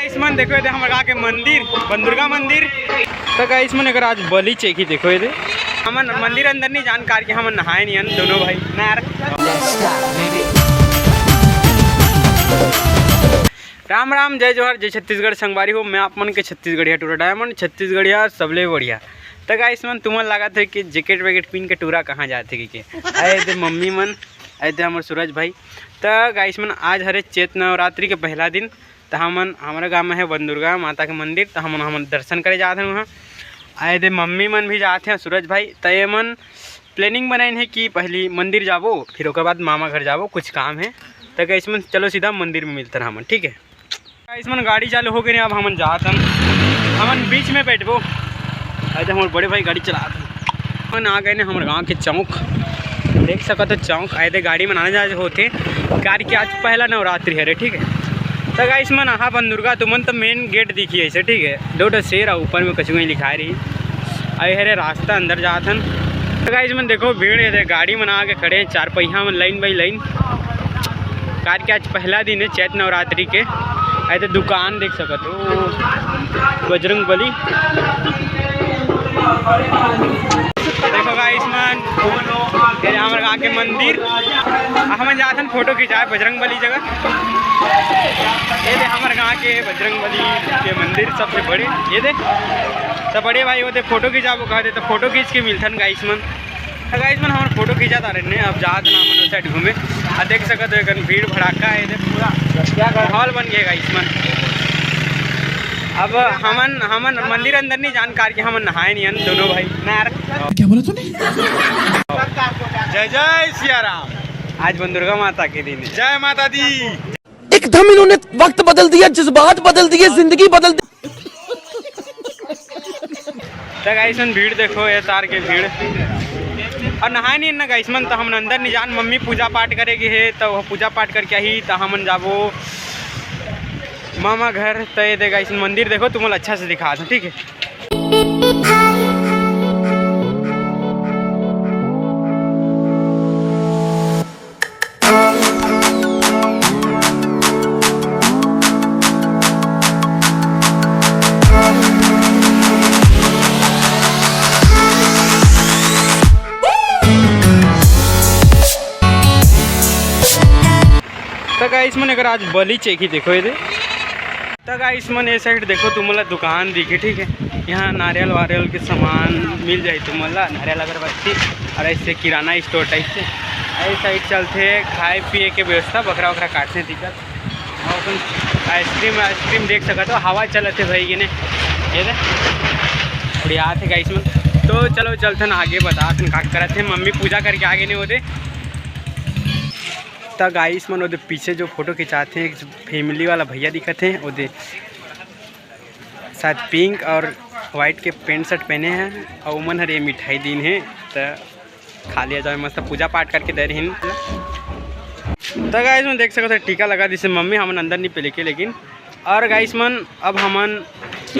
Guys मन देखो ये हमारे गाँव के मंदिर बंदुर्गा मंदिर। तो गाइस मन अगर आज बलि चेकी देखो ये हमन मंदिर अंदर नहीं जानकार के हम नहाए नहीं हन दोनों भाई ना यार। राम राम जय जोहर जय छत्तीसगढ़ संगवारी हो। मैं आप मन के छत्तीसगढ़िया टूरा डायमंड छत्तीसगढ़िया सबले बढ़िया। तो गाइस मन तुम्हें लगा था कि जैकेट वैकेट पहन के टूरा कहाँ जाते कि आए थे मम्मी मन आए थे हमारे सूरज भाई। तो गाइस मन आज हरे चैत नवरात्रि के पहला दिन तो हमन हमारे गाँव में है बंदुर्गा माता के मंदिर। तो हम दर्शन करे जाते हैं वहाँ आए थे मम्मी मन भी जाते हैं सूरज भाई। तो ये मन प्लानिंग बनाए है कि पहली मंदिर जाबो फिर उसके बाद मामा घर जाबो कुछ काम है। तो गाइस मन चलो सीधा मंदिर में मिलते हैं हमन ठीक है। गाइस मन गाड़ी चालू हो गई अब हमन जाते हैं हमन बीच में बैठबो। अरे हमारे बड़े भाई गाड़ी चलाते हैं हम आ गए ने हमारे गाँव के चौक देख सको तो चौक आए थे गाड़ी में आने जाने होते कार की आज पहला नवरात्रि है रे ठीक है। तो गाइस मन हाँ बंदुर्गा तुमन तो मेन गेट दिखी ऐसे ठीक है। दो शेर ऊपर में कछु लिखा रही आए हरे रास्ता अंदर जाते हैं। तो गाइस मन देखो भीड़ है गाड़ी में आ के खड़े चार पहिया में लाइन बाई लाइन कार के आज पहला दिन है चैत नवरात्रि के। आए तो दुकान देख सको तो बजरंग बली देखो गाइस मन हमारे गाँव के मंदिर हम जाते हैं फोटो खिंचाए बजरंग बली जगह। ये दे हमारे गाँव के बजरंग बली के मंदिर सबसे बड़े ये दे तो बड़े भाई वो दे फोटो खिंचाबो कहते तो फोटो खींच के मिलथन गाइस मन। गाइस मन हमारे फोटो खींचा था रहे अब जात ना मन साइड घूमे और देख सकते हो भीड़ भड़ाका है पूरा माहौल बन गया गाइस मन। अब हमन मंदिर अंदर नहीं जानकार के हमन नहाए नहीं हन दोनों भाई ना यार। क्या बोला तूने? जय जय सिया राम। आज बंदुर्गा माता के दिन है। जय माता दी। एकदम इन्होंने वक्त बदल दिया जज्बात बदल दिए जिंदगी बदल दी। तो गाइस मन भीड़ देखो ये तार के भीड़ और नहाए नहीं ना गाइस मन। तो हम अंदर नहीं जान मम्मी पूजा पाठ करेगी है तो वो पूजा पाठ करके ही तो हमन जाबो मामा घर। तो ये देखा इस मंदिर देखो तुम्हें अच्छा से दिखा दूँ ठीक है। तो गाइस मन अगर आज बलि चेकी देखो ये तो गाइस मन ये साइड देखो तुम्हारा दुकान दिखे ठीक है। यहाँ नारियल वारियल के सामान मिल जाए तुम्हारा नारियल अगरबत्ती और ऐसे किराना स्टोर टाइप से। ऐसे साइड चलते खाए पिए के व्यवस्था बकरा वकरा काटने दिक्कत और तुम आइसक्रीम देख सका तो हवा चलते भाई कि नहीं ये बढ़िया थे गाइस मन। तो चलो चलते ना आगे बता का करते मम्मी पूजा करके आगे नहीं होते। तो गाइस मन वो पीछे जो फोटो खिंचाते हैं एक फैमिली वाला भैया दिखते हैं वो शायद पिंक और वाइट के पेंट शर्ट पहने हैं और उमन हर ये मिठाई दिन है तो खा लिया जाए मस्त पूजा पाठ करके दे रही। तो गाइस मन देख सकते टीका लगा दी मम्मी हमन अंदर नहीं पे लेके लेकिन। और गाइस मन अब हमन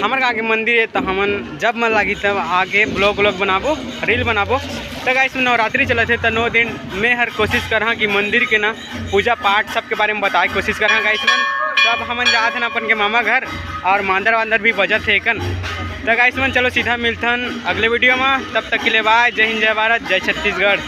हमारे गाँव के मंदिर है तो हमन जब मन लगी तब आगे ब्लॉग बनाबो रील बनाबो। तो गाइस नवरात्रि चले थे तो 9 दिन में हर कोशिश करा कि मंदिर के ना पूजा पाठ सबके बारे में बताए कोशिश करा गाइस मन। तब हमन जाते हैं अपन के मामा घर और मांदर वांदर भी बजत है एकन। तो गाइस मन चलो सीधा मिलथन अगले वीडियो में तब तक के लिए बाय जय हिंद जय भारत जय छत्तीसगढ़।